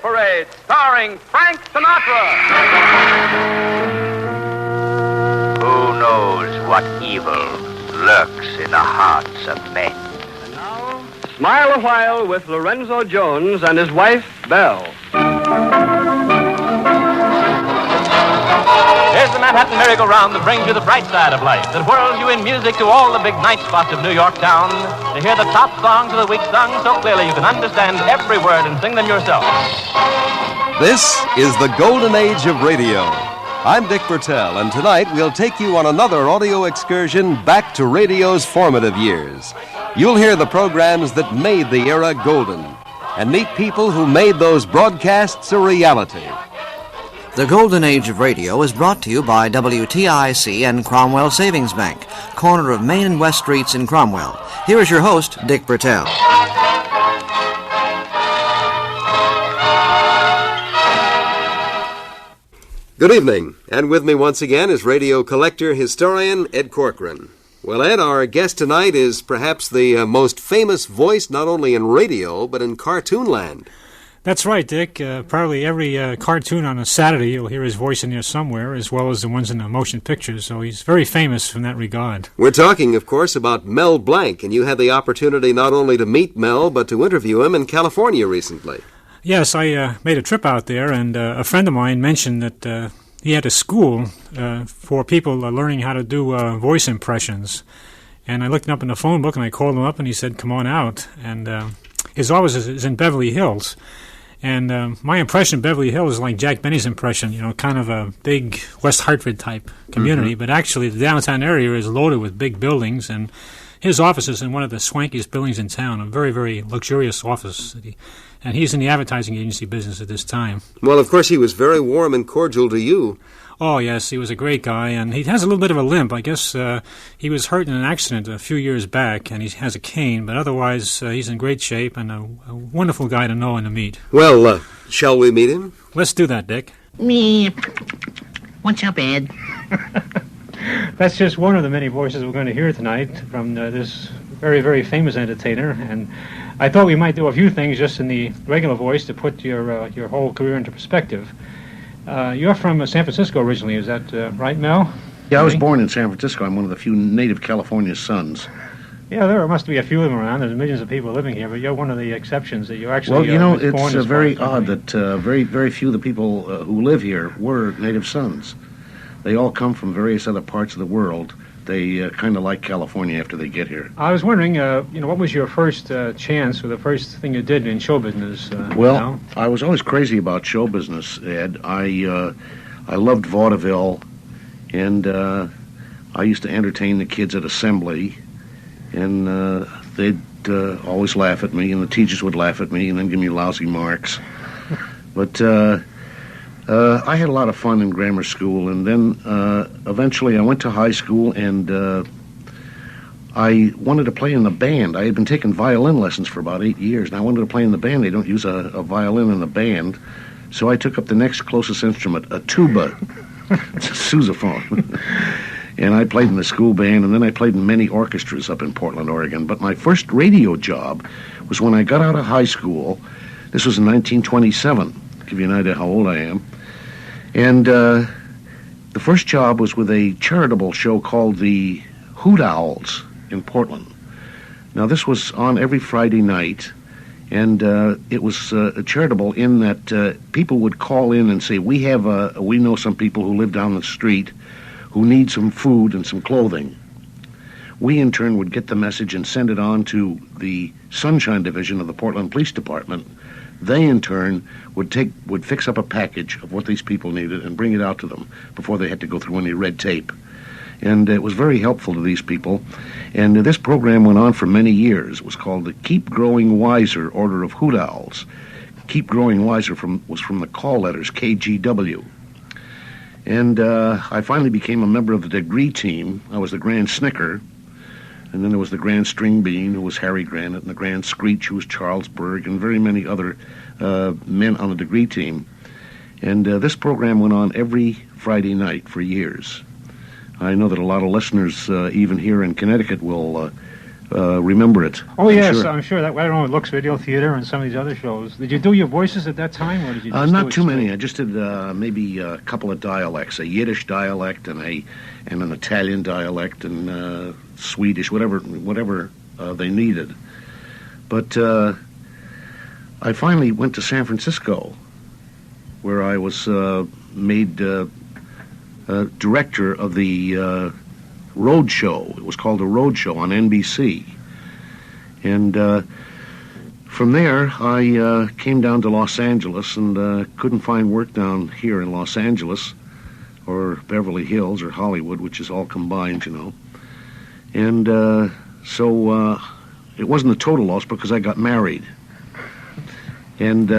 Parade, starring Frank Sinatra. Who knows what evil lurks in the hearts of men? And now, Smile a While with Lorenzo Jones and his wife, Belle. Here's the Manhattan merry-go-round that brings you the bright side of life, that whirls you in music to all the big night spots of New York town, to hear the top songs of the week sung so clearly you can understand every word and sing them yourself. This is the golden age of radio. I'm Dick Bertel, and tonight we'll take you on another audio excursion back to radio's formative years. You'll hear the programs that made the era golden, and meet people who made those broadcasts a reality. The Golden Age of Radio is brought to you by WTIC and Cromwell Savings Bank, corner of Main and West Streets in Cromwell. Here is your host, Dick Bertel. Good evening, and with me once again is radio collector, historian Ed Corcoran. Well, Ed, our guest tonight is perhaps the most famous voice not only in radio, but in cartoon land. That's right, Dick. Probably every cartoon on a Saturday, you'll hear his voice in there somewhere, as well as the ones in the motion pictures, so he's very famous from that regard. We're talking, of course, about Mel Blanc, and you had the opportunity not only to meet Mel, but to interview him in California recently. Yes, I made a trip out there, and a friend of mine mentioned that he had a school for people learning how to do voice impressions. And I looked him up in the phone book, and I called him up, and he said, come on out. And his office is in Beverly Hills. And my impression of Beverly Hills is like Jack Benny's impression, you know, kind of a big West Hartford type community. Mm-hmm. But actually, the downtown area is loaded with big buildings, and his office is in one of the swankiest buildings in town, a very, very luxurious office. And he's in the advertising agency business at this time. Well, of course, he was very warm and cordial to you. Oh, yes, he was a great guy, and he has a little bit of a limp. I guess he was hurt in an accident a few years back, and he has a cane, but otherwise he's in great shape and a wonderful guy to know and to meet. Well, shall we meet him? Let's do that, Dick. Me. What's up, Ed? That's just one of the many voices we're going to hear tonight from this very, very famous entertainer, and I thought we might do a few things just in the regular voice to put your whole career into perspective. You're from San Francisco originally, is that right, Mel? Yeah, I was born in San Francisco. I'm one of the few native California sons. Yeah, there must be a few of them around. There's millions of people living here, but you're one of the exceptions that you actually... Well, you know, it's very odd that very, very few of the people who live here were native sons. They all come from various other parts of the world. They kind of like California after they get here. I was wondering, what was your first chance or the first thing you did in show business? Well, I was always crazy about show business, Ed. I loved vaudeville, and I used to entertain the kids at assembly, and they'd always laugh at me, and the teachers would laugh at me and then give me lousy marks. But I had a lot of fun in grammar school, and then eventually I went to high school, and I wanted to play in the band. I had been taking violin lessons for about 8 years, and I wanted to play in the band. They don't use a violin in the band, so I took up the next closest instrument, a tuba. It's a sousaphone. And I played in the school band, and then I played in many orchestras up in Portland, Oregon. But my first radio job was when I got out of high school. This was in 1927. Give you an idea how old I am. And the first job was with a charitable show called the Hoot Owls in Portland. Now, this was on every Friday night, and it was charitable in that people would call in and say, we know some people who live down the street who need some food and some clothing. We, in turn, would get the message and send it on to the Sunshine Division of the Portland Police Department. They, in turn, would fix up a package of what these people needed and bring it out to them before they had to go through any red tape. And it was very helpful to these people. And this program went on for many years. It was called the Keep Growing Wiser Order of Hoot Owls. Keep Growing Wiser was from the call letters KGW. And I finally became a member of the degree team. I was the Grand Snicker. And then there was the Grand String Bean, who was Harry Granite, and the Grand Screech, who was Charles Berg, and very many other men on the degree team. And this program went on every Friday night for years. I know that a lot of listeners, even here in Connecticut, will remember it. Oh, yes, I'm sure. That I don't know, Lux Video Theater and some of these other shows. Did you do your voices at that time, or did you just not too many. I just did maybe a couple of dialects, a Yiddish dialect and an Italian dialect and Swedish, whatever they needed. But I finally went to San Francisco, where I was made director of the road show. It was called the Road Show on NBC. And from there, I came down to Los Angeles and couldn't find work down here in Los Angeles or Beverly Hills or Hollywood, which is all combined, you know. And so it wasn't a total loss because I got married. And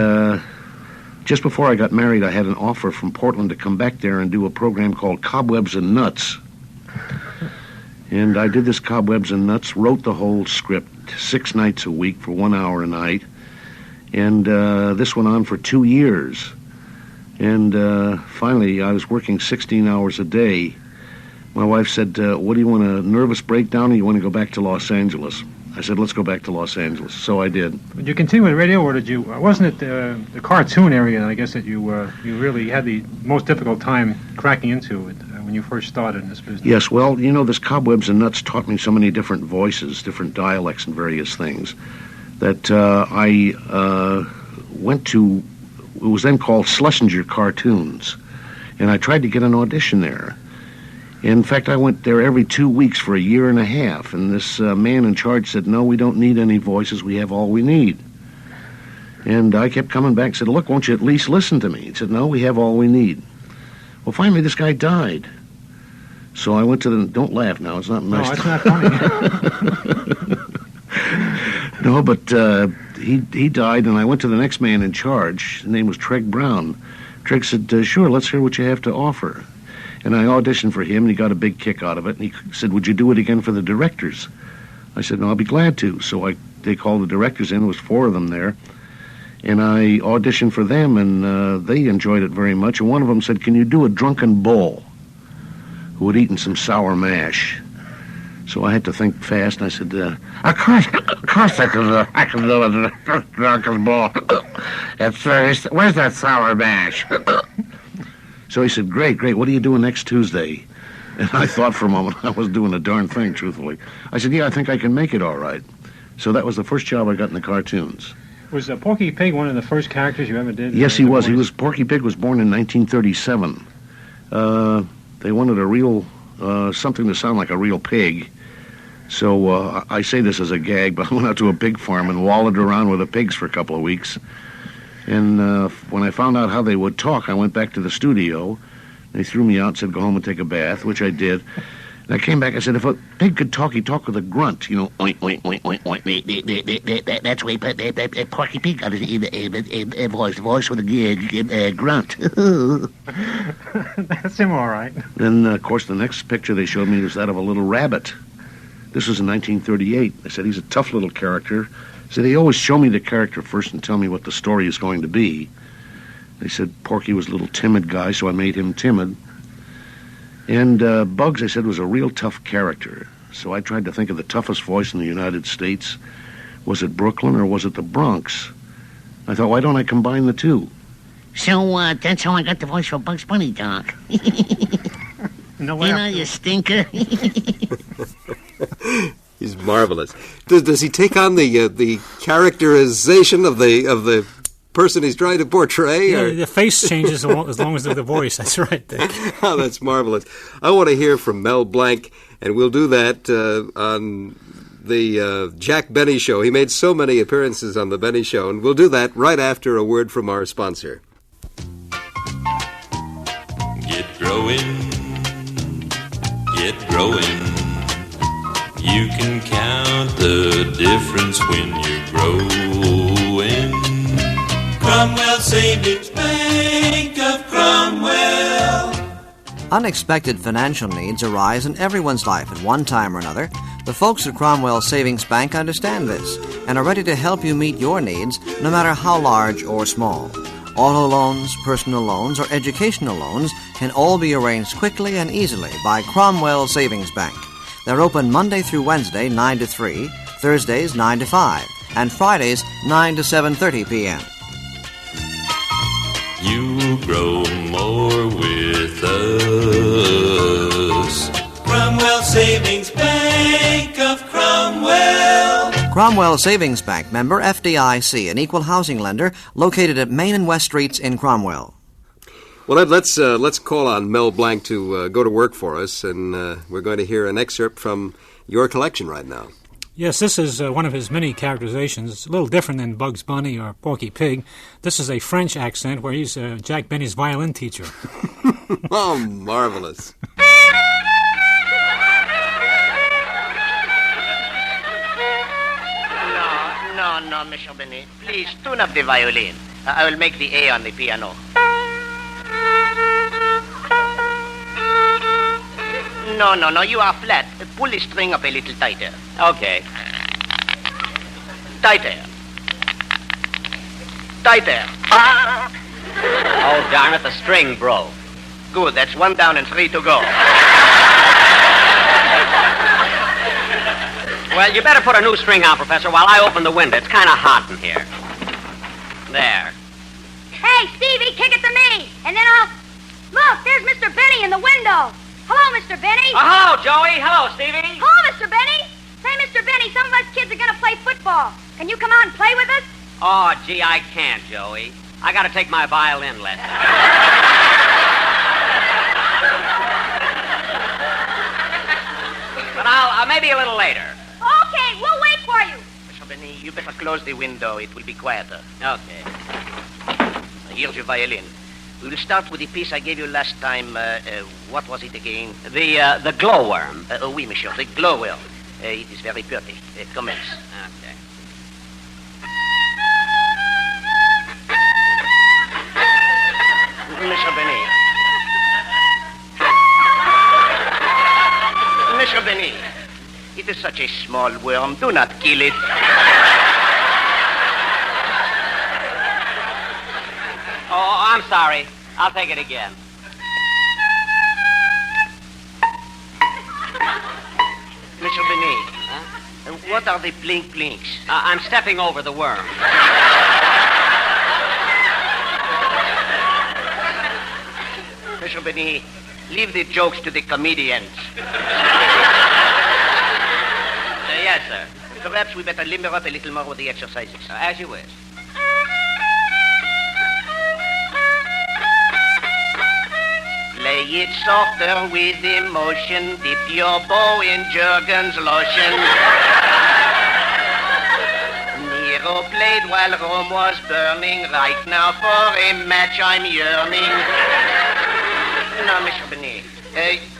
just before I got married, I had an offer from Portland to come back there and do a program called Cobwebs and Nuts. And I did this Cobwebs and Nuts, wrote the whole script 6 nights a week for 1 hour a night. And this went on for 2 years. And finally, I was working 16 hours a day. My wife said, what do you want, a nervous breakdown, or you want to go back to Los Angeles? I said, let's go back to Los Angeles. So I did. Did you continue with radio, or did you? Wasn't it the cartoon area, I guess, that you really had the most difficult time cracking into it when you first started in this business? Yes, well, you know, this Cobwebs and Nuts taught me so many different voices, different dialects and various things, that I went to, it was then called Schlesinger Cartoons, and I tried to get an audition there. In fact, I went there every 2 weeks for 1.5 years, and this man in charge said, no, we don't need any voices, we have all we need. And I kept coming back and said, look, won't you at least listen to me? He said, no, we have all we need. Well, finally, this guy died. So I went to the, don't laugh now, it's not nice. No, it's not funny. No, but he died, and I went to the next man in charge. His name was Treg Brown. Treg said, sure, let's hear what you have to offer. And I auditioned for him, and he got a big kick out of it. And he said, would you do it again for the directors? I said, no, I'll be glad to. So they called the directors in. There was 4 of them there. And I auditioned for them, and they enjoyed it very much. And one of them said, can you do a drunken bull who had eaten some sour mash? So I had to think fast, and I said, of course I can do a drunken bull. Where's that sour mash? So he said, great, what are you doing next Tuesday? And I thought for a moment I was doing a darn thing, truthfully. I said, yeah, I think I can make it all right. So that was the first job I got in the cartoons. Was Porky Pig one of the first characters you ever did? Yes, he was. Porky Pig was born in 1937. They wanted a real, something to sound like a real pig. So I say this as a gag, but I went out to a pig farm and wallowed around with the pigs for a couple of weeks. And when I found out how they would talk, I went back to the studio. They threw me out and said, go home and take a bath, which I did. And I came back, I said, if a pig could talk, he'd talk with a grunt, you know, oink, oink, oink, oink, oink. That's way Porky Pig got a voice with a grunt. That's him all right. Then, of course, the next picture they showed me was that of a little rabbit. This was in 1938. They said, he's a tough little character. So they always show me the character first and tell me what the story is going to be. They said Porky was a little timid guy, so I made him timid. And Bugs, I said, was a real tough character. So I tried to think of the toughest voice in the United States. Was it Brooklyn or was it the Bronx? I thought, why don't I combine the two? So that's how I got the voice for Bugs Bunny, Doc. No way. You know, you stinker. He's marvelous. Does he take on the characterization of the person he's trying to portray? Yeah, the face changes as long as the voice. That's right, Dick. Oh, that's marvelous. I want to hear from Mel Blanc, and we'll do that on the Jack Benny Show. He made so many appearances on the Benny Show, and we'll do that right after a word from our sponsor. Get growing. You can count the difference when you're growing. Cromwell Savings Bank of Cromwell. Unexpected financial needs arise in everyone's life at one time or another. The folks at Cromwell Savings Bank understand this and are ready to help you meet your needs no matter how large or small. Auto loans, personal loans, or educational loans can all be arranged quickly and easily by Cromwell Savings Bank. They're open Monday through Wednesday, 9 to 3, Thursdays 9 to 5, and Fridays 9 to 7:30 p.m. You'll grow more with us. Cromwell Savings Bank of Cromwell. Cromwell Savings Bank, member FDIC, an equal housing lender located at Main and West Streets in Cromwell. Well, Ed, let's call on Mel Blanc to go to work for us, and we're going to hear an excerpt from your collection right now. Yes, this is one of his many characterizations. It's a little different than Bugs Bunny or Porky Pig. This is a French accent where he's Jack Benny's violin teacher. Oh, marvelous. No, Monsieur Benny. Please tune up the violin. I will make the A on the piano. No, you are flat. Pull the string up a little tighter. Okay. Tighter. Oh, darn it, the string broke. Good, that's 1 down and 3 to go. Well, you better put a new string on, Professor, while I open the window. It's kind of hot in here. There. Hey, Stevie, kick it to me, and then I'll... Look, there's Mr. Benny in the window. Hello, Mr. Benny. Oh, hello, Joey. Hello, Stevie. Hello, Mr. Benny. Say, Mr. Benny, some of us kids are going to play football. Can you come out and play with us? Oh, gee, I can't, Joey. I got to take my violin lesson. But I'll maybe a little later. Okay, we'll wait for you. Mr. Benny, you better close the window. It will be quieter. Okay. Here's your violin. We will start with the piece I gave you last time. What was it again? The glowworm. Oui, monsieur, the glowworm. It is very pretty. Commence. Okay. Monsieur Benny. Monsieur Benny, it is such a small worm. Do not kill it. Oh, I'm sorry. I'll take it again. Monsieur Benny, what are the blink-blinks? I'm stepping over the worm. Monsieur Benny, leave the jokes to the comedians. Yes, sir. Perhaps we better limber up a little more with the exercises. As you wish. Play it softer with emotion. Dip your bow in Jergens lotion. Nero played while Rome was burning. Right now for a match I'm yearning. No, Mr. Benny,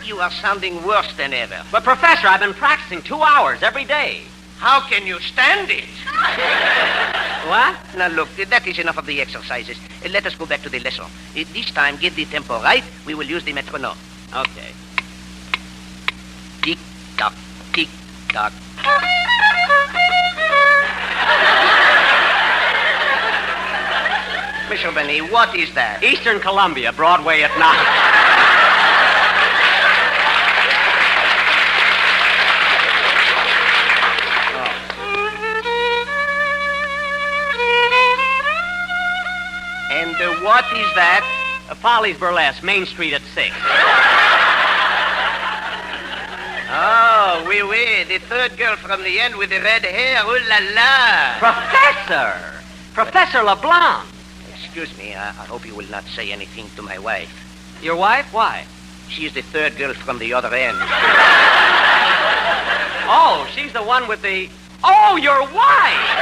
you are sounding worse than ever. But, Professor, I've been practicing 2 hours every day. How can you stand it? What? Now, look, that is enough of the exercises. Let us go back to the lesson. This time, get the tempo right. We will use the metronome. Okay. Tick-tock, tick-tock. Mr. Benny, what is that? Eastern Columbia, Broadway at night. What is that? Polly's Burlesque, Main Street at 6. Oh, oui, the third girl from the end with the red hair. Ooh la la. Professor LeBlanc. Excuse me, I hope you will not say anything to my wife. Your wife? Why? She is the third girl from the other end. Oh, she's the one with the... Oh, your wife!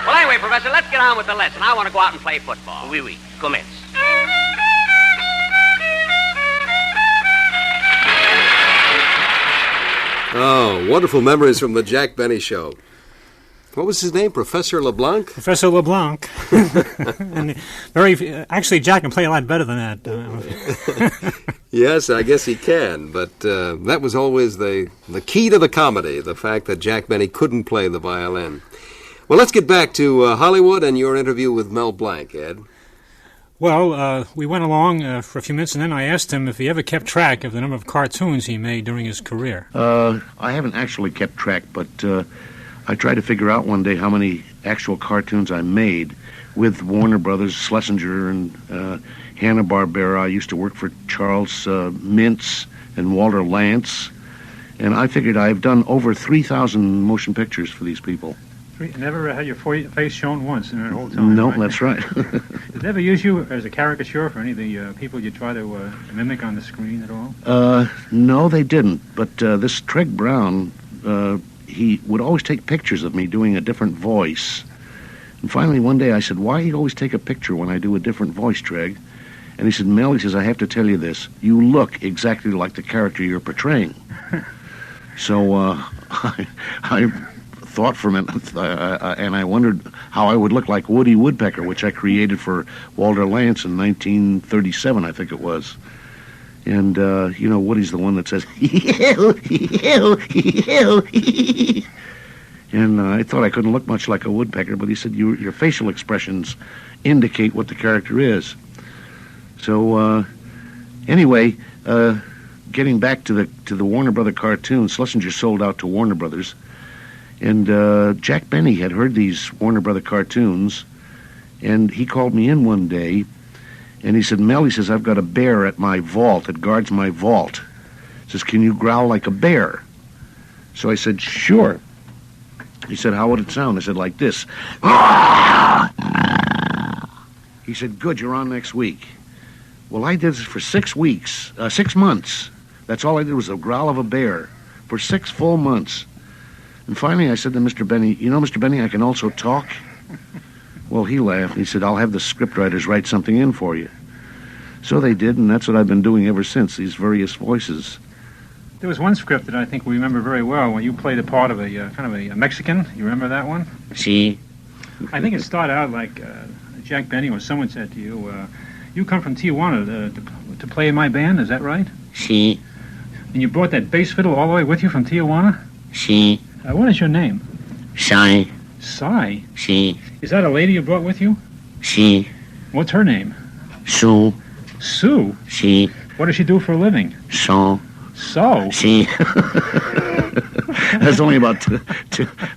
Well, anyway, Professor, let's get on with the lesson. I want to go out and play football. Oui, commence. Oh, wonderful memories from the Jack Benny Show. What was his name? Professor LeBlanc? Professor LeBlanc. And actually, Jack can play a lot better than that. Yes, I guess he can, but that was always the key to the comedy, the fact that Jack Benny couldn't play the violin. Well, let's get back to Hollywood and your interview with Mel Blanc, Ed. Well, we went along for a few minutes, and then I asked him if he ever kept track of the number of cartoons he made during his career. I haven't actually kept track, but I tried to figure out one day how many actual cartoons I made with Warner Brothers, Schlesinger, and Hanna-Barbera. I used to work for Charles Mintz and Walter Lantz, and I figured I've done over 3,000 motion pictures for these people. Never had your face shown once in that whole time. No, right? That's right. Did they ever use you as a caricature for any of the people you try to mimic on the screen at all? No, they didn't. But this Treg Brown, he would always take pictures of me doing a different voice. And finally, one day I said, why do you always take a picture when I do a different voice, Treg? And he said, Mel, he says, I have to tell you this. You look exactly like the character you're portraying. So I thought for a minute, and I wondered how I would look like Woody Woodpecker, which I created for Walter Lantz in 1937, I think it was. And, Woody's the one that says, and I thought I couldn't look much like a woodpecker, but he said, your facial expressions indicate what the character is. So, anyway, getting back to the Warner Brother cartoons, Schlesinger sold out to Warner Brothers. And Jack Benny had heard these Warner Brother cartoons, and he called me in one day, and he said, Mel, he says, I've got a bear at my vault. It guards my vault. He says, can you growl like a bear? So I said, sure. He said, how would it sound? I said, like this. He said, good, you're on next week. Well, I did this for 6 weeks, 6 months. That's all I did was a growl of a bear for 6 full months. And finally, I said to Mr. Benny, Mr. Benny, I can also talk? Well, he laughed. He said, I'll have the scriptwriters write something in for you. So they did, and that's what I've been doing ever since, these various voices. There was one script that I think we remember very well when you played the part of a kind of a Mexican. You remember that one? Si. I think it started out like Jack Benny or someone said to you, you come from Tijuana to play in my band, is that right? Si. And you brought that bass fiddle all the way with you from Tijuana? Si. What is your name? Sai. Sai? Si. Is that a lady you brought with you? Si. What's her name? Sue. Sue? Si. What does she do for a living? So. So? Si. There's only about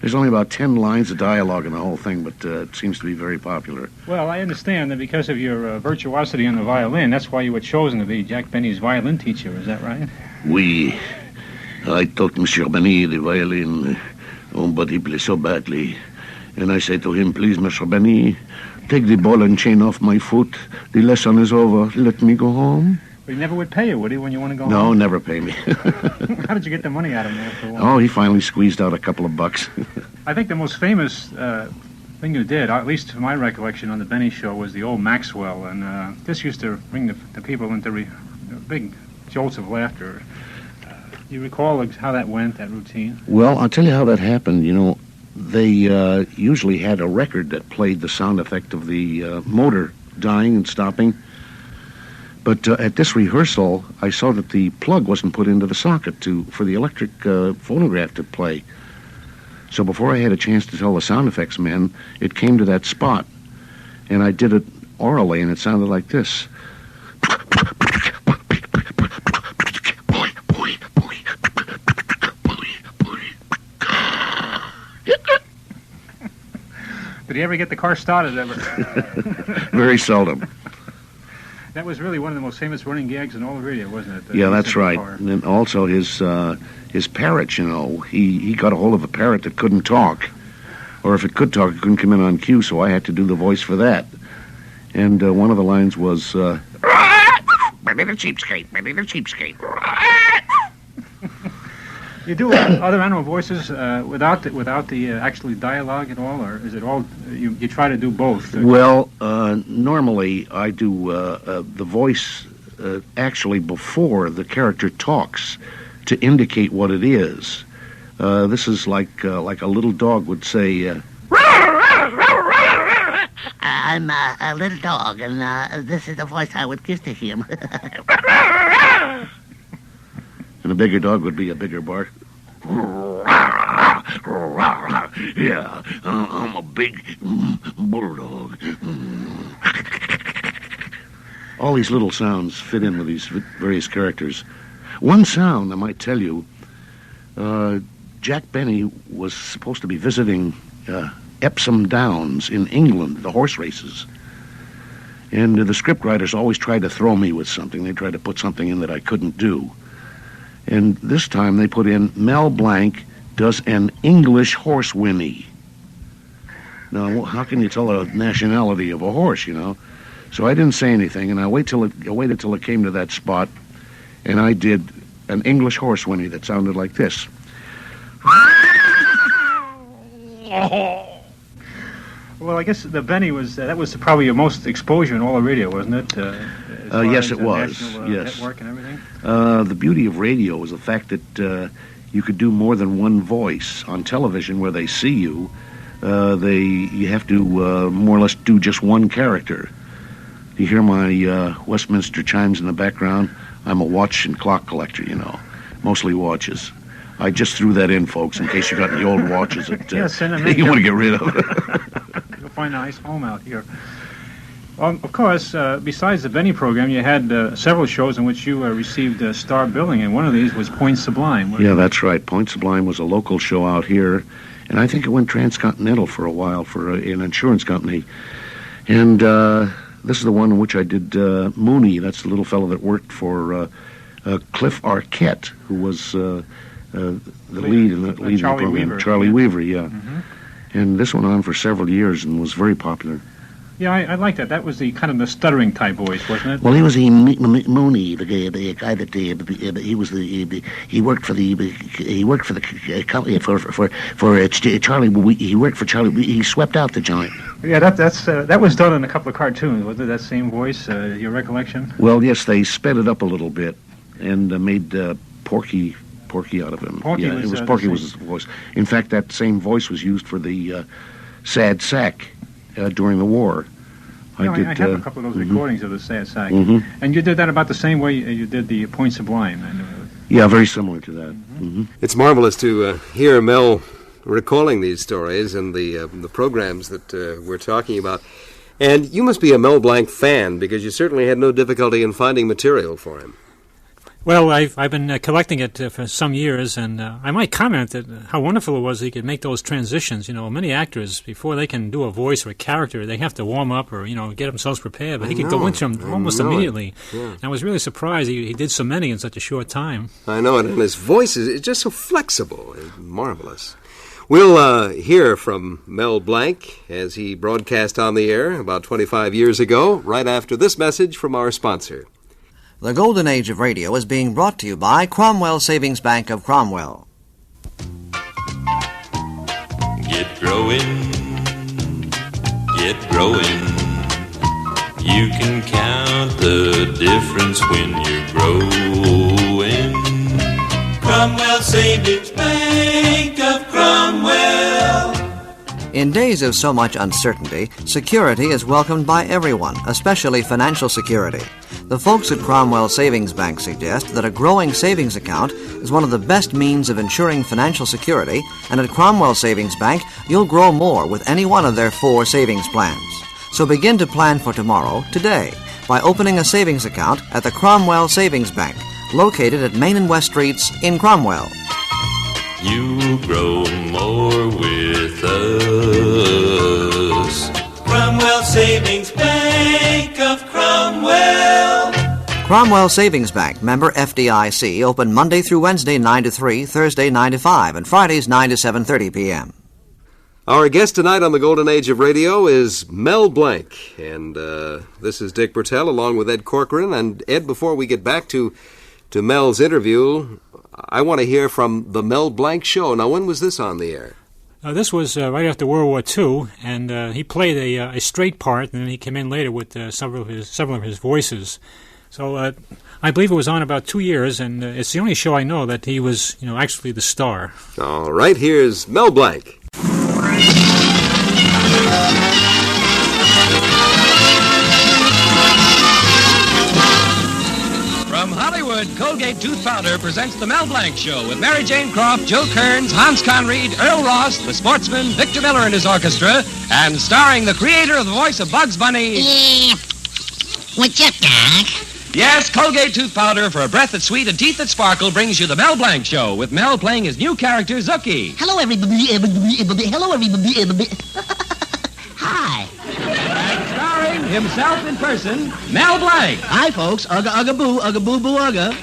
there's only about 10 lines of dialogue in the whole thing, but it seems to be very popular. Well, I understand that because of your virtuosity on the violin, that's why you were chosen to be Jack Benny's violin teacher. Is that right? Oui. I taught Monsieur Benny the violin, but he plays so badly. And I said to him, please, Monsieur Benny, take the ball and chain off my foot. The lesson is over. Let me go home. But he never would pay you, would he, when you want to go home? No, never pay me. How did you get the money out of him after a while? Oh, he finally squeezed out a couple of bucks. I think the most famous thing you did, at least to my recollection on the Benny Show, was the old Maxwell. And this used to bring the people into big jolts of laughter. Do you recall how that went, that routine? Well, I'll tell you how that happened. They usually had a record that played the sound effect of the motor dying and stopping. But at this rehearsal, I saw that the plug wasn't put into the socket for the electric phonograph to play. So before I had a chance to tell the sound effects men, it came to that spot. And I did it orally, and it sounded like this. Did he ever get the car started ever? Very seldom. That was really one of the most famous running gags in all of radio, wasn't it? Yeah, that's right. And then also his parrot, he got a hold of a parrot that couldn't talk. Or if it could talk, it couldn't come in on cue, so I had to do the voice for that. And one of the lines was, my little cheapskate, my little cheapskate. You do other animal voices without the actually dialogue at all, or is it all you try to do both? Well, normally I do the voice actually before the character talks to indicate what it is. This is like a little dog would say. I'm a little dog, and this is the voice I would give to him. And a bigger dog would be a bigger bark. Yeah, I'm a big bulldog. all these little sounds fit in with these various characters. One sound, I might tell you, Jack Benny was supposed to be visiting Epsom Downs in England, the horse races. And the scriptwriters always tried to throw me with something. They tried to put something in that I couldn't do. And this time they put in Mel Blanc does an English horse whinny. Now, how can you tell the nationality of a horse, you know? So I didn't say anything, and I waited till it came to that spot, and I did an English horse whinny that sounded like this. Well, I guess the Benny was that was probably your most exposure in all the radio, wasn't it? Yes, it was. Yes. Network and everything. The beauty of radio is the fact that you could do more than one voice. On television, where they see you, you have to more or less do just one character. You hear my Westminster chimes in the background? I'm a watch and clock collector, you know, mostly watches. I just threw that in, folks, in case you got any old watches that you want to get rid of. You'll find a nice home out here. Of course, besides the Benny program, you had several shows in which you received star billing, and one of these was Point Sublime. Yeah, that's right. Point Sublime was a local show out here, and I think it went transcontinental for a while for an insurance company. And this is the one in which I did Mooney. That's the little fellow that worked for Cliff Arquette, who was the lead in the Charlie program. Weaver. Charlie Weaver, yeah. Mm-hmm. And this went on for several years and was very popular. Yeah, I like that. That was the kind of the stuttering type voice, wasn't it? Well, he was Mooney, the guy that he was he worked for the company for Charlie. He worked for Charlie. He swept out the joint. Yeah, that was done in a couple of cartoons, wasn't it? That same voice, your recollection? Well, yes, they sped it up a little bit and made Porky out of him. Porky was his voice. In fact, that same voice was used for the Sad Sack during the war. I have a couple of those recordings of the Sad Sack. Mm-hmm. And you did that about the same way you did the Point Sublime. Yeah, very similar to that. Mm-hmm. It's marvelous to hear Mel recalling these stories and the programs that we're talking about. And you must be a Mel Blanc fan, because you certainly had no difficulty in finding material for him. Well, I've been collecting it for some years, and I might comment that how wonderful it was that he could make those transitions. You know, many actors, before they can do a voice or a character, they have to warm up or, get themselves prepared. But he could go into them almost immediately. Yeah. And I was really surprised he did so many in such a short time. I know it, and his voice is just so flexible. It's marvelous. We'll hear from Mel Blanc as he broadcast on the air about 25 years ago, right after this message from our sponsor. The Golden Age of Radio is being brought to you by Cromwell Savings Bank of Cromwell. Get growing, get growing. You can count the difference when you're growing. Cromwell Savings Bank of Cromwell. In days of so much uncertainty, security is welcomed by everyone, especially financial security. The folks at Cromwell Savings Bank suggest that a growing savings account is one of the best means of ensuring financial security, and at Cromwell Savings Bank, you'll grow more with any one of their 4 savings plans. So begin to plan for tomorrow, today, by opening a savings account at the Cromwell Savings Bank, located at Main and West Streets in Cromwell. You grow more with us. Cromwell Savings Bank of Cromwell. Cromwell Savings Bank, member FDIC, open Monday through Wednesday 9 to 3, Thursday 9 to 5, and Fridays 9 to 7:30 p.m. Our guest tonight on the Golden Age of Radio is Mel Blanc, and this is Dick Bertel along with Ed Corcoran. And Ed, before we get back to Mel's interview, I want to hear from the Mel Blanc Show. Now, when was this on the air? This was right after World War II, and he played a straight part, and then he came in later with several of his voices. So I believe it was on about 2 years, and it's the only show I know that he was, actually the star. All right, here's Mel Blanc. From Hollywood, Colgate Tooth Powder presents The Mel Blanc Show with Mary Jane Croft, Joe Kearns, Hans Conried, Earl Ross, the sportsman, Victor Miller and his orchestra, and starring the creator of the voice of Bugs Bunny, What's up, Doc? Yes, Colgate tooth powder for a breath that's sweet and teeth that sparkle brings you the Mel Blanc Show with Mel playing his new character, Zookie. Hello, everybody. Hello, everybody. Hi. And starring himself in person, Mel Blanc. Hi, folks. Ugga, ugga, boo, boo, ugga.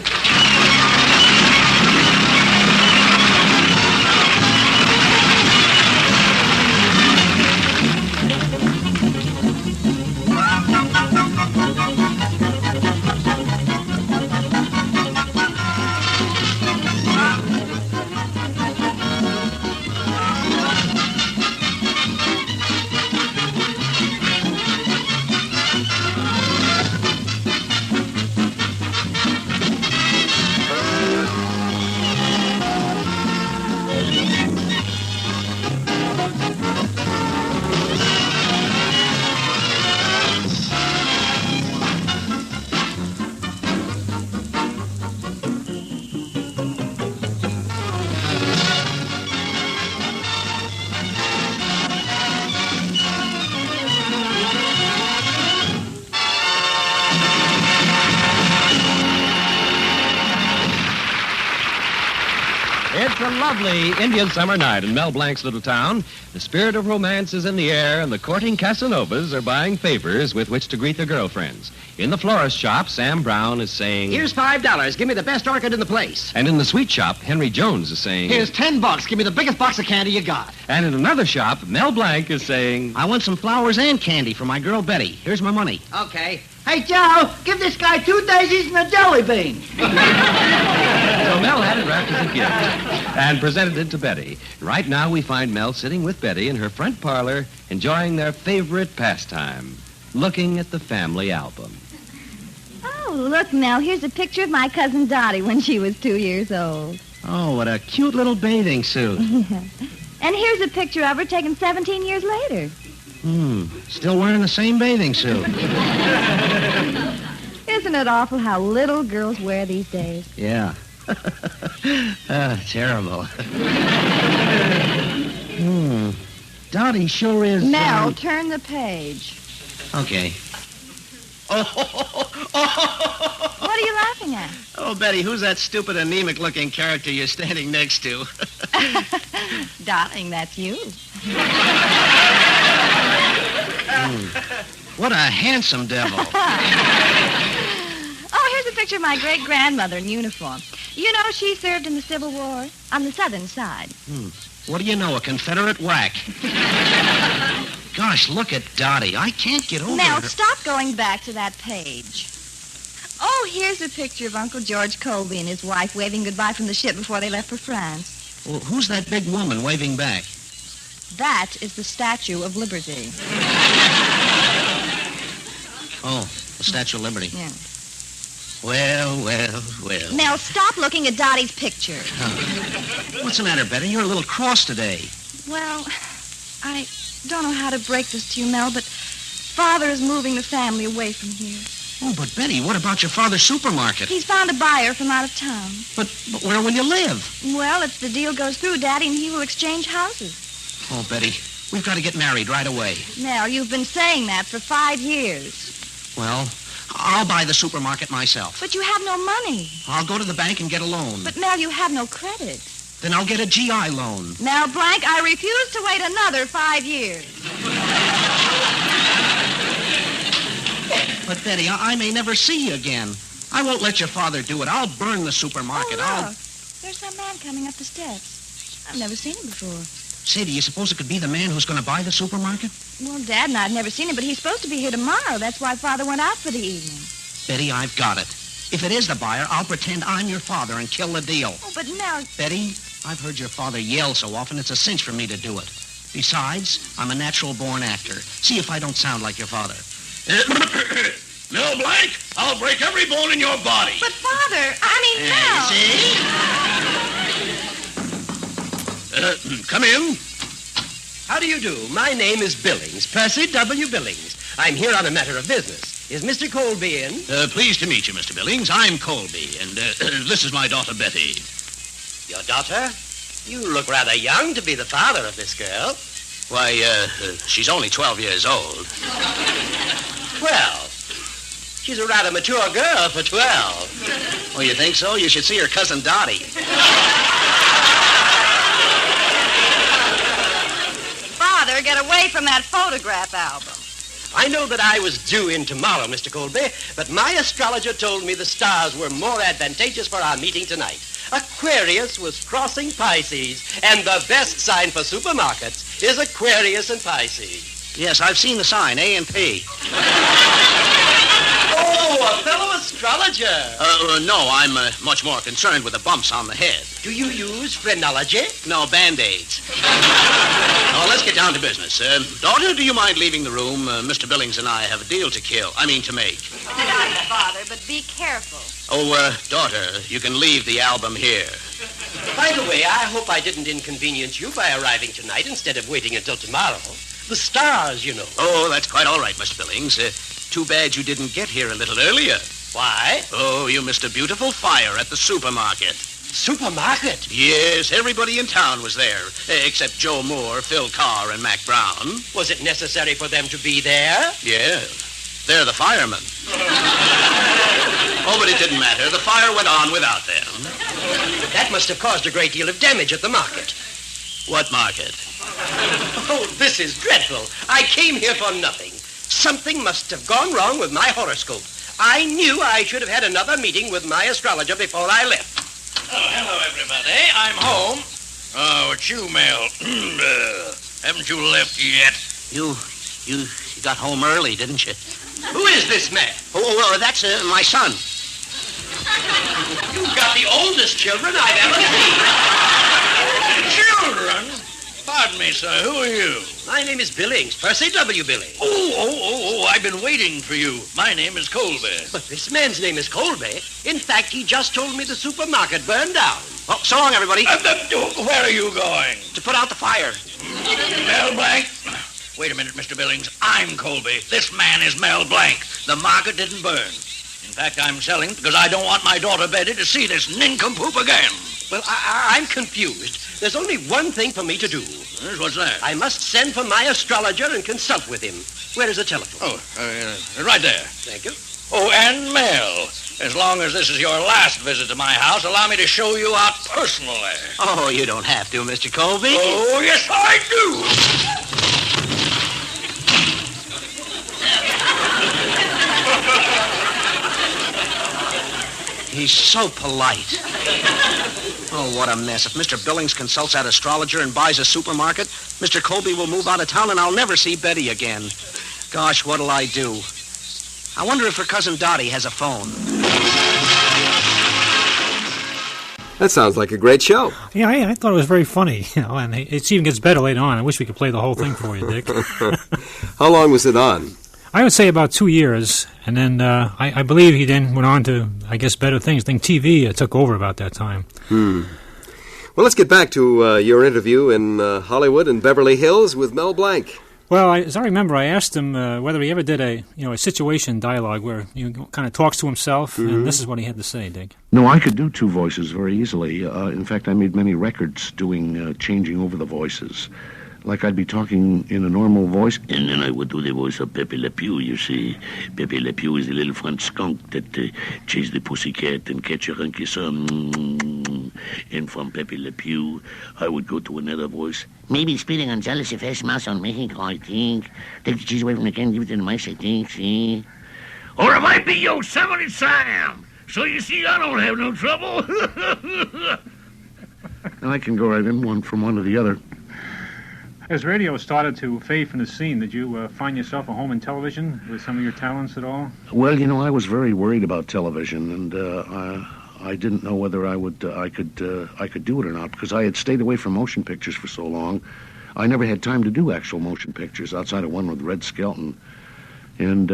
It's a lovely Indian summer night in Mel Blanc's little town. The spirit of romance is in the air, and the courting Casanovas are buying favors with which to greet their girlfriends. In the florist shop, Sam Brown is saying, Here's $5. Give me the best orchid in the place. And in the sweet shop, Henry Jones is saying, Here's $10. Give me the biggest box of candy you got. And in another shop, Mel Blanc is saying, I want some flowers and candy for my girl Betty. Here's my money. Okay. Hey, Joe, give this guy 2 daisies and a jelly bean. So Mel had it wrapped as a gift and presented it to Betty. Right now we find Mel sitting with Betty in her front parlor, enjoying their favorite pastime, looking at the family album. Oh, look, Mel, here's a picture of my cousin Dottie when she was 2 years old. Oh, what a cute little bathing suit. And here's a picture of her taken 17 years later. Still wearing the same bathing suit. Isn't it awful how little girls wear these days? Yeah. Terrible. Dottie sure is... Mel, turn the page. Okay. What are you laughing at? Oh, Betty, who's that stupid, anemic-looking character you're standing next to? Darling, that's you. What a handsome devil. Oh, here's a picture of my great-grandmother in uniform. You know, she served in the Civil War on the southern side. What do you know, a Confederate whack? Gosh, look at Dottie. I can't get over Mel, her. stop going back to that page. Oh, here's a picture of Uncle George Colby and his wife waving goodbye from the ship before they left for France. Well, who's that big woman waving back? That is the Statue of Liberty. Oh, the Statue of Liberty. Yeah. Well. Mel, stop looking at Dottie's picture. What's the matter, Betty? You're a little cross today. Well, I don't know how to break this to you, Mel, but Father is moving the family away from here. Oh, but Betty, what about your father's supermarket? He's found a buyer from out of town. But where will you live? Well, if the deal goes through, Daddy and he will exchange houses. Oh, Betty, we've got to get married right away. Mel, you've been saying that for 5 years. Well, I'll buy the supermarket myself. But you have no money. I'll go to the bank and get a loan. But, Mel, you have no credit. Then I'll get a GI loan. Mel Blanc, I refuse to wait another 5 years. But, Betty, I may never see you again. I won't let your father do it. I'll burn the supermarket. Oh, look. There's some man coming up the steps. I've never seen him before. Say, do you suppose it could be the man who's going to buy the supermarket? Well, Dad and I have never seen him, but he's supposed to be here tomorrow. That's why Father went out for the evening. Betty, I've got it. If it is the buyer, I'll pretend I'm your father and kill the deal. Oh, but Mel... Betty, I've heard your father yell so often, it's a cinch for me to do it. Besides, I'm a natural-born actor. See if I don't sound like your father. Mel Blanc, I'll break every bone in your body. But, Father, Mel... See? Come in. How do you do? My name is Billings, Percy W. Billings. I'm here on a matter of business. Is Mr. Colby in? Pleased to meet you, Mr. Billings. I'm Colby, and this is my daughter, Betty. Your daughter? You look rather young to be the father of this girl. Why, she's only 12 years old. Well, She's a rather mature girl for 12. Oh, you think so? You should see her cousin Dottie. Father, get away from that photograph album. I know that I was due in tomorrow, Mr. Colby, but my astrologer told me the stars were more advantageous for our meeting tonight. Aquarius was crossing Pisces, and the best sign for supermarkets is Aquarius and Pisces. Yes, I've seen the sign, A and P. Oh, a fellow astrologer. No, I'm much more concerned with the bumps on the head. Do you use phrenology? No, Band-Aids. Now, let's get down to business. Daughter, do you mind leaving the room? Mr. Billings and I have a deal to make. Father, but be careful. Oh, daughter, you can leave the album here. By the way, I hope I didn't inconvenience you by arriving tonight instead of waiting until tomorrow. The stars, you know. Oh, that's quite all right, Mr. Billings. Too bad you didn't get here a little earlier. Why? Oh, you missed a beautiful fire at the supermarket. Supermarket? Yes, everybody in town was there, except Joe Moore, Phil Carr, and Mac Brown. Was it necessary for them to be there? Yeah, they're the firemen. Oh, but it didn't matter. The fire went on without them. That must have caused a great deal of damage at the market. What market? Oh, this is dreadful. I came here for nothing. Something must have gone wrong with my horoscope. I knew I should have had another meeting with my astrologer before I left. Oh, hello, everybody. I'm home. Oh, it's you, Mel. Haven't you left yet? You got home early, didn't you? Who is this man? Oh, that's my son. You've got the oldest children I've ever seen. Children? Pardon me, sir. Who are you? My name is Billings, Percy W. Billings. Oh, I've been waiting for you. My name is Colby. But this man's name is Colby. In fact, he just told me the supermarket burned down. Oh, so long, everybody. Where are you going? To put out the fire. Mel Blanc? Wait a minute, Mr. Billings. I'm Colby. This man is Mel Blanc. The market didn't burn. In fact, I'm selling because I don't want my daughter Betty to see this nincompoop again. Well, I'm confused. There's only one thing for me to do. What's that? I must send for my astrologer and consult with him. Where is the telephone? Oh, right there. Thank you. Oh, and Mel, as long as this is your last visit to my house, allow me to show you out personally. Oh, you don't have to, Mr. Colby. Oh, yes, I do. He's so polite. Oh, what a mess. If Mr. Billings consults that astrologer and buys a supermarket, Mr. Colby will move out of town and I'll never see Betty again. Gosh, what'll I do? I wonder if her cousin Dottie has a phone. That sounds like a great show. Yeah, I thought it was very funny, and it even gets better later on. I wish we could play the whole thing for you, Dick. How long was it on? I would say about 2 years, and then I believe he then went on to, I guess, better things. I think TV took over about that time. Well, let's get back to your interview in Hollywood and Beverly Hills with Mel Blanc. Well, as I remember, I asked him whether he ever did a situation dialogue where he kind of talks to himself, and this is what he had to say, Dick. No, I could do two voices very easily. In fact, I made many records doing changing over the voices. Like I'd be talking in a normal voice, and then I would do the voice of Pepe Le Pew, you see. Pepe Le Pew is the little French skunk that chased the pussycat and catch her and kiss her. And from Pepe Le Pew, I would go to another voice. Maybe spitting on jealousy face mouse on Mexico, I think. Take the cheese away from the can, give it to the mice, I think, see? Or it might be Yosemite Sam. So you see, I don't have no trouble. And I can go right in one from one to the other. As radio started to fade from the scene, did you find yourself a home in television with some of your talents at all? Well, I was very worried about television, and I didn't know whether I could do it or not, because I had stayed away from motion pictures for so long. I never had time to do actual motion pictures outside of one with Red Skelton, and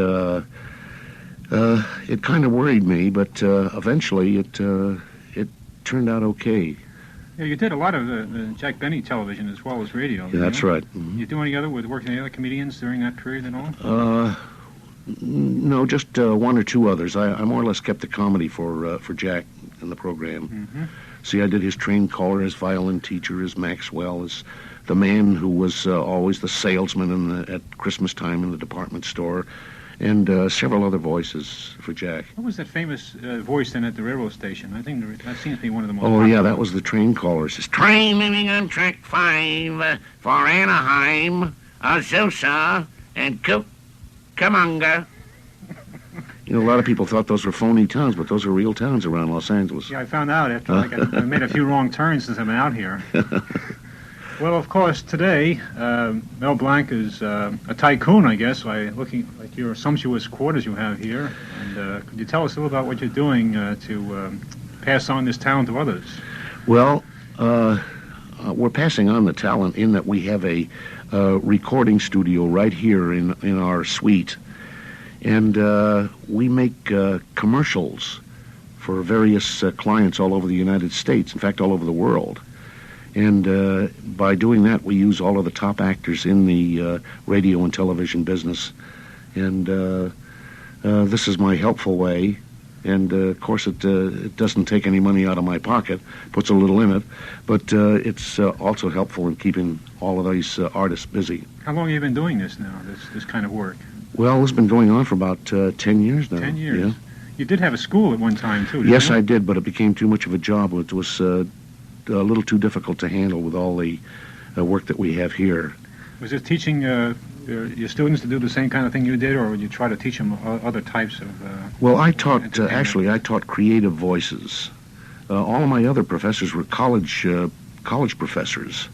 it kind of worried me. But eventually, it turned out okay. Yeah, you did a lot of Jack Benny television as well as radio. Yeah, that's right. Mm-hmm. You do any other with working with other comedians during that period at all? No, just one or two others. I more or less kept the comedy for Jack in the program. Mm-hmm. See, I did his train caller, his violin teacher, his Maxwell, his the man who was always the salesman at Christmas time in the department store, and several other voices for Jack. What was that famous voice then at the railroad station? I think that seems to be one of the most Oh, popular. yeah, that was the train caller. It says, Train moving on track 5 for Anaheim, Azusa, and Cucamonga. You know, a lot of people thought those were phony towns, but those are real towns around Los Angeles. Yeah, I found out after I made a few wrong turns since I've been out here. Well, of course, today, Mel Blanc is a tycoon, I guess, by looking like your sumptuous quarters you have here. And could you tell us a little about what you're doing to pass on this talent to others? Well, we're passing on the talent in that we have a recording studio right here in our suite. And we make commercials for various clients all over the United States, in fact, all over the world. And by doing that, we use all of the top actors in the radio and television business. And this is my helpful way. And, of course, it doesn't take any money out of my pocket, puts a little in it. But it's also helpful in keeping all of these artists busy. How long have you been doing this now, this kind of work? Well, it's been going on for about 10 years now. 10 years? Yeah. You did have a school at one time, too, didn't Yes, you? I did, but it became too much of a job. It was a little too difficult to handle with all the work that we have here. Was it teaching your students to do the same kind of thing you did, or would you try to teach them other types of... Well, I taught, I taught creative voices. All of my other professors were college professors.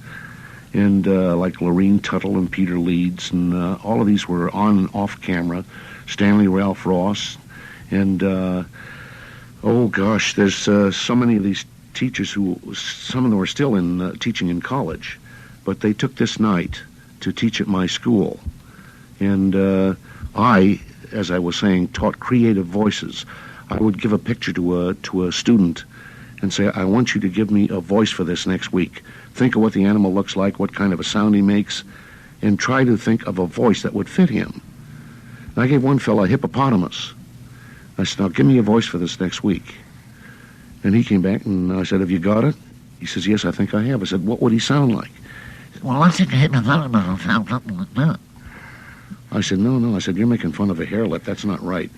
And like Lorene Tuttle and Peter Leeds, and all of these were on and off camera. Stanley Ralph Ross, and oh gosh, there's so many of these teachers who, some of them are still in teaching in college, but they took this night to teach at my school. And I, as I was saying, taught creative voices. I would give a picture to a student and say, I want you to give me a voice for this next week. Think of what the animal looks like, what kind of a sound he makes, and try to think of a voice that would fit him. And I gave one fellow a hippopotamus. I said, now give me a voice for this next week. And he came back and I said, have you got it? He says, yes, I think I have. I said, what would he sound like? Well, I think a hippopotamus will sound something like that. I said, no. I said, you're making fun of a hairlet. That's not right.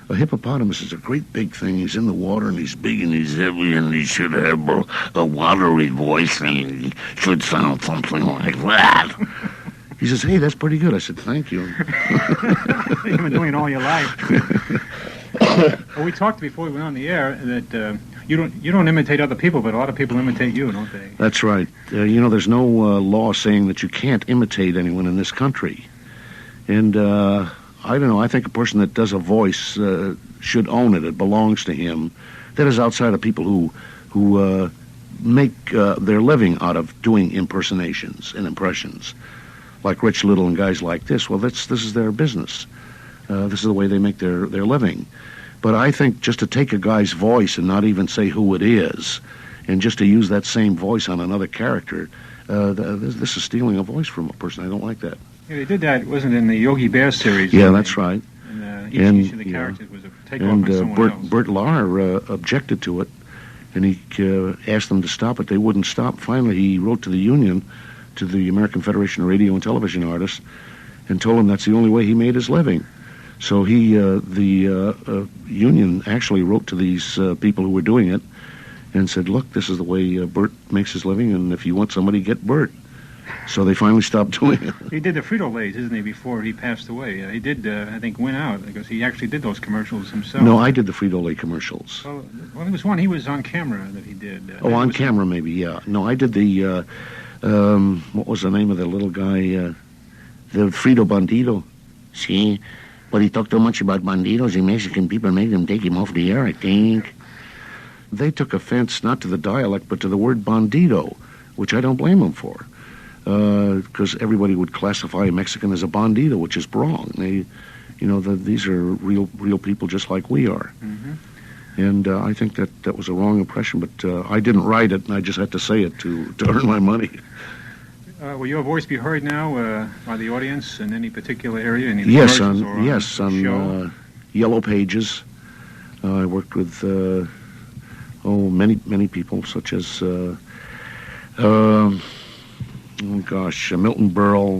A hippopotamus is a great big thing. He's in the water, and he's big, and he's heavy, and he should have a watery voice, and he should sound something like that. He says, hey, that's pretty good. I said, thank you. You've been doing it all your life. Well, we talked before we went on the air that you don't imitate other people, but a lot of people imitate you, don't they? That's right. There's no law saying that you can't imitate anyone in this country. And I don't know, I think a person that does a voice should own it. It belongs to him. That is outside of people who make their living out of doing impersonations and impressions, like Rich Little and guys like this. Well, this is their business. This is the way they make their living. But I think just to take a guy's voice and not even say who it is, and just to use that same voice on another character, this is stealing a voice from a person. I don't like that. Yeah, they did that, wasn't it, in the Yogi Bear series? Yeah, that's right. And each of the characters was a takeoff from someone else. Bert Lahr objected to it, and he asked them to stop it. They wouldn't stop. Finally, he wrote to the union, to the American Federation of Radio and Television Artists, and told them that's the only way he made his living. So the union actually wrote to these people who were doing it and said, look, this is the way Bert makes his living, and if you want somebody, get Bert. So they finally stopped doing it. He did the Frito-Lays, isn't he, before he passed away? He did, I think, win out, because he actually did those commercials himself. No, I did the Frito-Lay commercials. Well, there was one he was on camera that he did. On camera, maybe, yeah. No, I did the, what was the name of the little guy? The Frito Bandito. See? But he talked too much about banditos. The Mexican people made them take him off the air, I think. They took offense not to the dialect, but to the word bandito, which I don't blame them for. Because everybody would classify a Mexican as a bandito, which is wrong. These are real people just like we are. Mm-hmm. And I think that was a wrong impression, but I didn't write it, and I just had to say it to earn my money. Will your voice be heard now by the audience in any particular area? Any Yes, commercials on Yellow Pages. I worked with many people, such as Milton Berle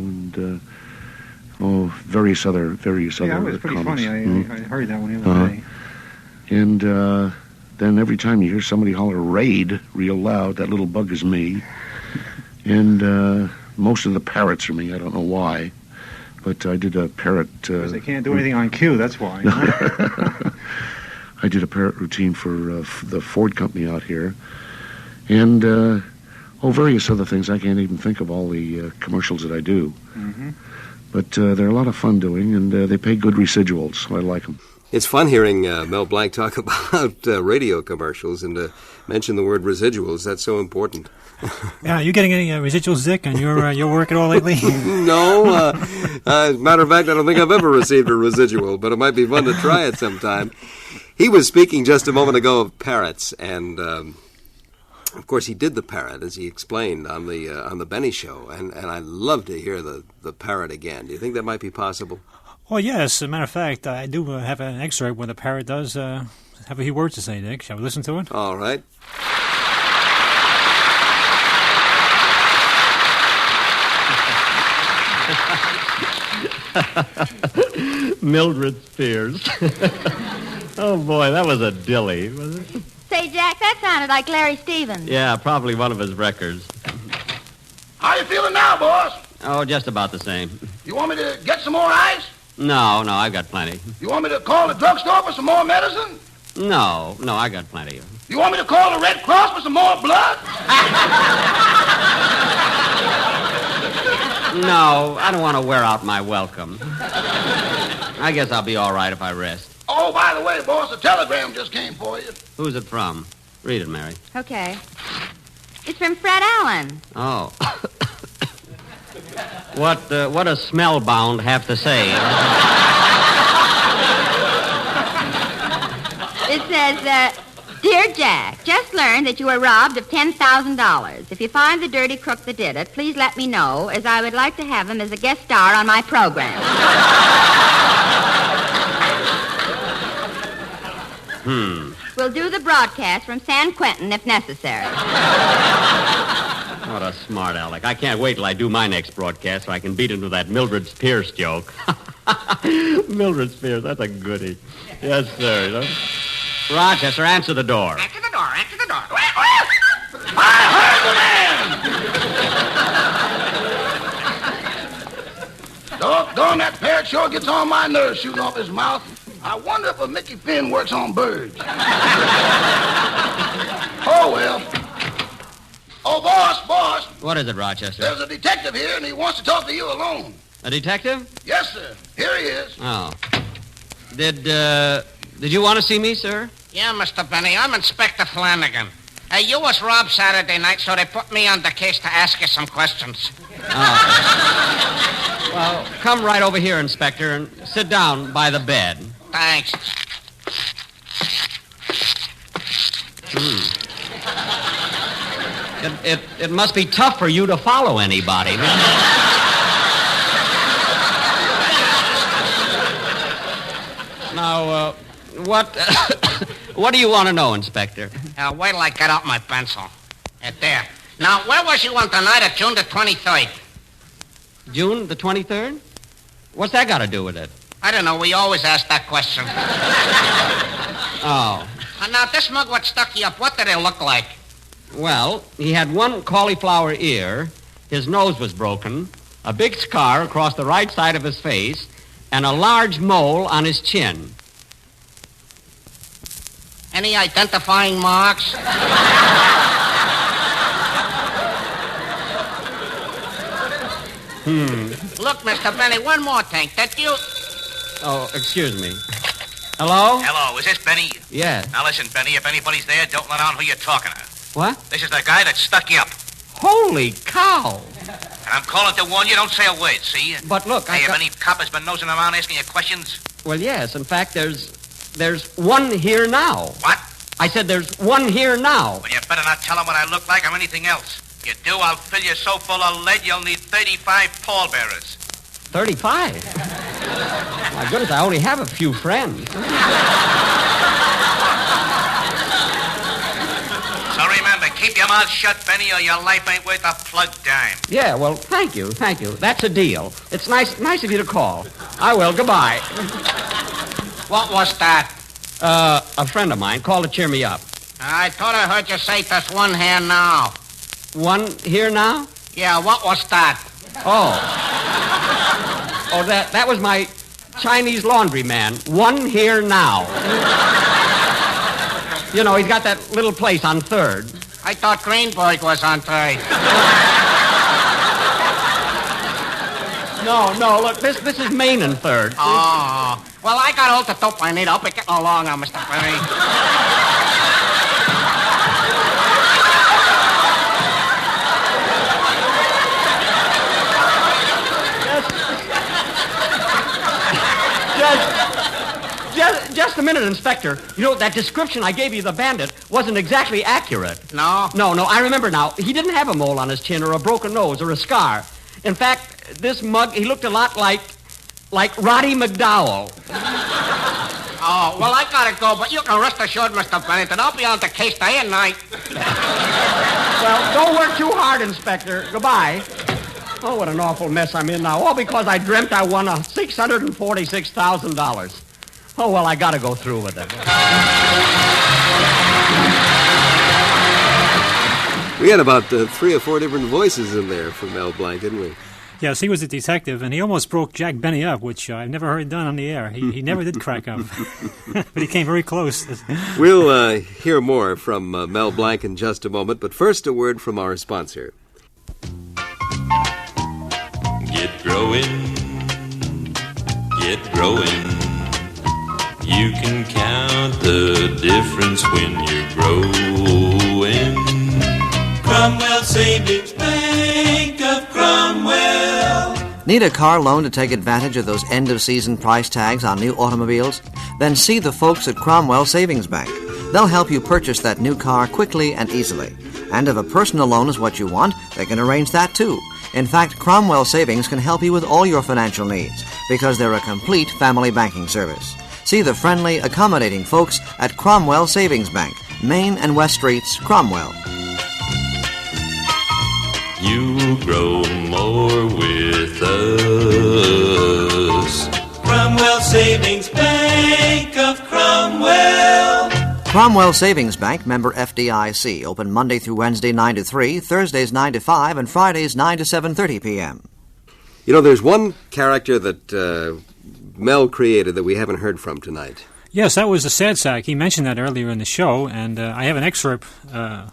and various other Yeah, it was pretty comics. funny. I heard that one the other day. And then every time you hear somebody holler "raid" real loud, that little bug is me. And most of the parrots are me. I don't know why, but I did a parrot. Because they can't do anything on cue. That's why. I did a parrot routine for the Ford company out here, and various other things. I can't even think of all the commercials that I do. Mm-hmm. But they're a lot of fun doing, and they pay good residuals, so I like them. It's fun hearing Mel Blanc talk about radio commercials and mention the word residuals. That's so important. Yeah, are you getting any residuals, Dick, on your work at all lately? No. As a matter of fact, I don't think I've ever received a residual, but it might be fun to try it sometime. He was speaking just a moment ago of parrots, and of course he did the parrot, as he explained on the Benny Show, and I'd love to hear the parrot again. Do you think that might be possible? Well, yes. As a matter of fact, I do have an excerpt where the parrot does have a few words to say, Dick. Shall we listen to it? All right. Mildred Spears. Oh, boy, that was a dilly, was it? Say, Jack, that sounded like Larry Stevens. Yeah, probably one of his records. How you feeling now, boss? Oh, just about the same. You want me to get some more ice? No, I've got plenty. You want me to call the drugstore for some more medicine? No, I got plenty. You want me to call the Red Cross for some more blood? No, I don't want to wear out my welcome. I guess I'll be all right if I rest. Oh, by the way, boss, a telegram just came for you. Who's it from? Read it, Mary. Okay. It's from Fred Allen. Oh. What does Smellbound have to say? It says, Dear Jack, just learned that you were robbed of $10,000. If you find the dirty crook that did it, please let me know, as I would like to have him as a guest star on my program. We'll do the broadcast from San Quentin if necessary. What a smart aleck. I can't wait till I do my next broadcast so I can beat him to that Mildred Spears joke. Mildred Spears, that's a goodie. Yes, sir. You know? Rochester, answer the door. Answer the door. I heard the man! Doggone, that parrot sure gets on my nerves shooting off his mouth. I wonder if a Mickey Finn works on birds. Oh, well. Oh, boss. What is it, Rochester? There's a detective here, and he wants to talk to you alone. A detective? Yes, sir. Here he is. Oh. Did you want to see me, sir? Yeah, Mr. Benny, I'm Inspector Flanagan. You was robbed Saturday night, so they put me on the case to ask you some questions. Oh. Well, come right over here, Inspector, and sit down by the bed. Thanks. It must be tough for you to follow anybody. Now, what do you want to know, Inspector? Wait till I get out my pencil. There. Now, where was you on the night of June the 23rd? June the 23rd? What's that got to do with it? I don't know. We always ask that question. Oh. Now, this mug what stuck you up, what did it look like? Well, he had one cauliflower ear, his nose was broken, a big scar across the right side of his face, and a large mole on his chin. Any identifying marks? Look, Mr. Benny, one more thing. That you... Oh, excuse me. Hello? Hello, is this Benny? Yes. Now listen, Benny, if anybody's there, don't let on who you're talking to. What? This is the guy that stuck you up. Holy cow! And I'm calling to warn you, don't say a word, see? But look, Hey, have any coppers been nosing around asking you questions? Well, yes. In fact, there's one here now. What? I said there's one here now. Well, you better not tell him what I look like or anything else. You do, I'll fill you so full of lead you'll need 35 pallbearers. 35? My goodness, I only have a few friends. So remember, keep your mouth shut, Benny, or your life ain't worth a plug dime. Yeah, well, thank you. That's a deal. It's nice of you to call. I will. Goodbye. What was that? A friend of mine called to cheer me up. I thought I heard you say that's one here now. One here now? Yeah, what was that? Oh. Oh, that was my Chinese laundry man. One here now. You know, he's got that little place on 3rd. I thought Greenberg was on 3rd. No, look, this is Main and 3rd. Oh. Well, I got all the dope I need. I'll be getting along now, Mr. Berry. Just a minute, Inspector. You know, that description I gave you of the bandit wasn't exactly accurate. No? No, I remember now. He didn't have a mole on his chin or a broken nose or a scar. In fact, this mug, he looked a lot like Roddy McDowell. Oh, well, I gotta go, but you can rest assured, Mr. Bennington, I'll be on the case day and night. Well, don't work too hard, Inspector. Goodbye. Oh, what an awful mess I'm in now. All because I dreamt I won $646,000. Oh, well, I gotta go through with it. We had about 3 or 4 different voices in there from Mel Blanc, didn't we? Yes, he was a detective, and he almost broke Jack Benny up, which I've never heard done on the air. He never did crack up, but he came very close. We'll hear more from Mel Blanc in just a moment, but first a word from our sponsor. Get growing, get growing. You can count the difference when you're growing. Cromwell Savings Bank of Cromwell. Need a car loan to take advantage of those end-of-season price tags on new automobiles? Then see the folks at Cromwell Savings Bank. They'll help you purchase that new car quickly and easily. And if a personal loan is what you want, they can arrange that too. In fact, Cromwell Savings can help you with all your financial needs because they're a complete family banking service. See the friendly, accommodating folks at Cromwell Savings Bank, Main and West Streets, Cromwell. You grow more with us. Cromwell Savings Bank of Cromwell. Cromwell Savings Bank, member FDIC, open Monday through Wednesday 9 to 3, Thursdays 9 to 5, and Fridays 9 to 7:30 p.m. You know, there's one character that Mel created that we haven't heard from tonight. Yes, that was the Sad Sack. He mentioned that earlier in the show, and I have an excerpt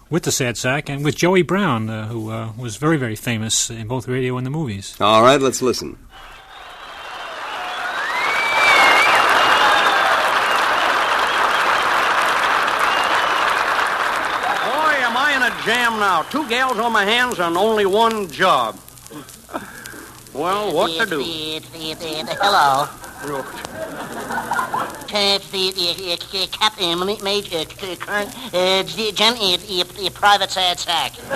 with the Sad Sack and with Joey Brown, who was very, very famous in both radio and the movies. All right, let's listen. Boy, am I in a jam now. 2 gals on my hands and only one job. Well, what to do? Hello. Captain, Major, Current, Private Sad Sack. Is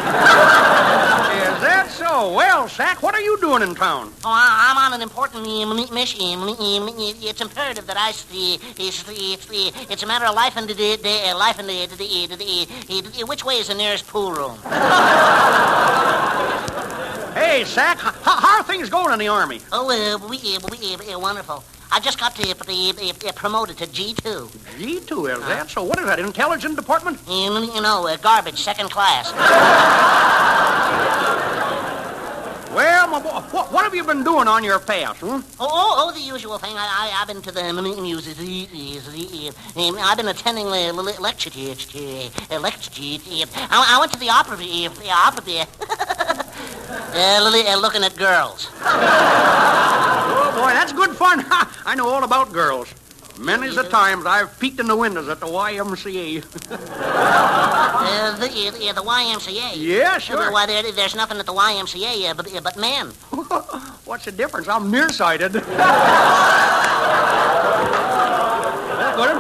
that so? Well, Sack, what are you doing in town? Oh, I'm on an important mission. It's imperative that I see. It's a matter of life and which way is the nearest pool room? Hey, Sack, how are things going in the Army? Oh, wonderful. I just got promoted to G2. G2, is that so? What is that, intelligence department? Garbage, 2nd class. Well, my boy, what have you been doing on your pass, the usual thing. I've been to the museum. I've been attending lecture. I went to the opera. Looking at girls. Oh, boy, that's good fun. I know all about girls. Many's the times I've peeked in the windows at the YMCA. The YMCA? Yeah, sure. Why, there's nothing at the YMCA but men. What's the difference? I'm nearsighted. That's good.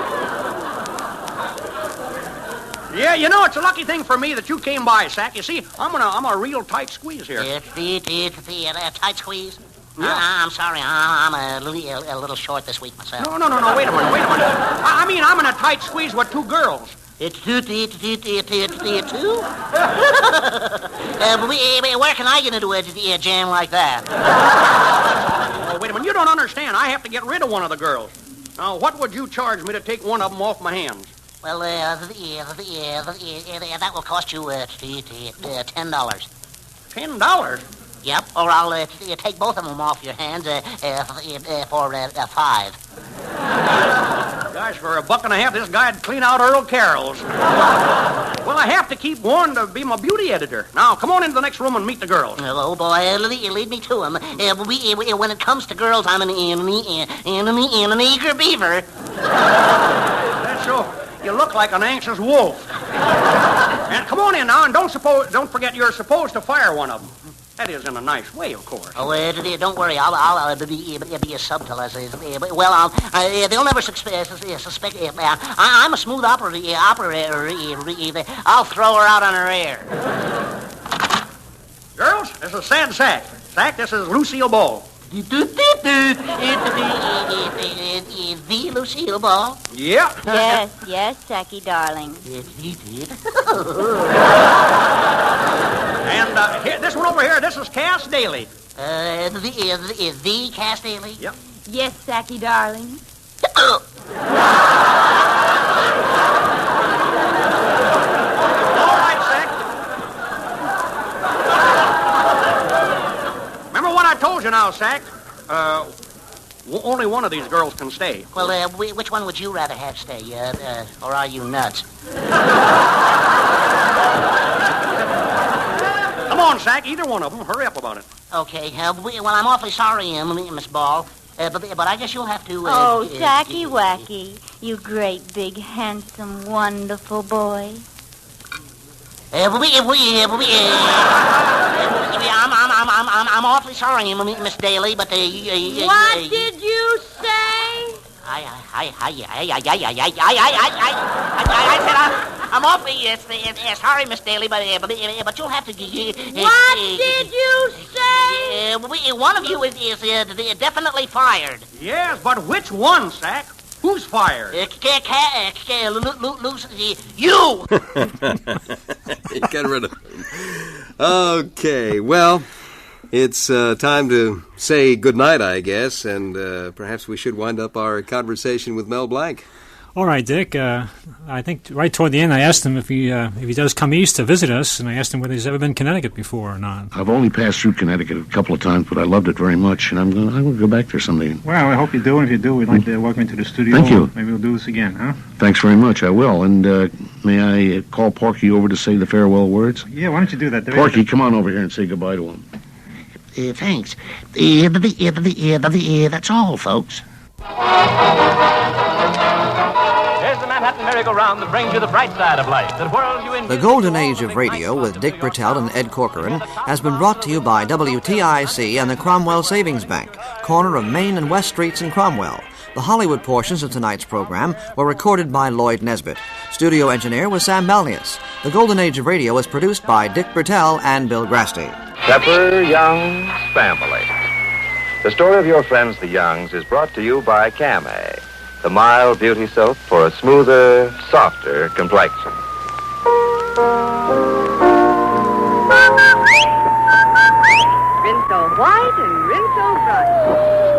Yeah, you know, it's a lucky thing for me that you came by, Sack. You see, I'm a real tight squeeze here. A tight squeeze? Yeah. I'm sorry, I'm a little short this week myself. No, wait a minute. I mean, I'm in a tight squeeze with 2 girls. It's two? Where can I get into a jam like that? Oh, wait a minute, you don't understand. understand. I have to get rid of one of the girls. Now, what would you charge me to take one of them off my hands? Well, that will cost you $10. $10? Yep, or I'll take both of them off your hands for $5. Gosh, for $1.50, this guy'd clean out Earl Carroll's. Well, I have to keep one to be my beauty editor. Now, come on into the next room and meet the girls. Oh, boy, lead me to them. When it comes to girls, I'm an eager beaver. That's so. You look like an anxious wolf. And come on in now, and don't forget you're supposed to fire one of them. That is in a nice way, of course. Oh, don't worry. I'll be as subtle as well. They'll never suspect. I'm a smooth operator. I'll throw her out on her air. Girls, this is Sad Sack. Sack, this is Lucille Ball. The Lucille Ball? Yeah. Yes, Sacky, darling. And here, this one over here, this is Cass Daly. The Cass Daly? Yep. Yes, Sacky, darling. All right, Sack. Remember what I told you now, Sack? Only one of these girls can stay. Well, which one would you rather have stay, or are you nuts? Come on, Sack, either one of them. Hurry up about it. Okay, well, I'm awfully sorry, Miss Ball, but I guess you'll have to... Oh, Sacky Wacky, you great, big, handsome, wonderful boy. I'm awfully sorry, Miss Daly, but... What did you say? I said I'm awfully sorry, Miss Daly, but you'll have to... What did you say? One of you is definitely fired. Yes, but which one, Sack? Who's fired? You! Get rid of him. Okay, well, it's time to say goodnight, I guess, and perhaps we should wind up our conversation with Mel Blanc. All right, Dick. I think right toward the end, I asked him if he does come east to visit us, and I asked him whether he's ever been in Connecticut before or not. I've only passed through Connecticut a couple of times, but I loved it very much, and I'm going to go back there someday. Well, I hope you do, and if you do, we'd like to welcome you to the studio. Thank you. Maybe we'll do this again, huh? Thanks very much. I will. And may I call Porky over to say the farewell words? Yeah, why don't you do that? Porky, come on over here and say goodbye to him. Thanks. That's all, folks. Here's the Manhattan merry-go-round that brings you the bright side of life, that whirls you in... The Golden Age of Radio with Dick Bertell and Ed Corcoran has been brought to you by WTIC and the Cromwell Savings Bank, corner of Main and West Streets in Cromwell. The Hollywood portions of tonight's program were recorded by Lloyd Nesbitt. Studio engineer was Sam Balnius. The Golden Age of Radio was produced by Dick Bertell and Bill Grasty. Pepper Young's Family. The story of your friends, the Youngs, is brought to you by Cam-A, the mild beauty soap for a smoother, softer complexion. Rinse so white and rinse so bright.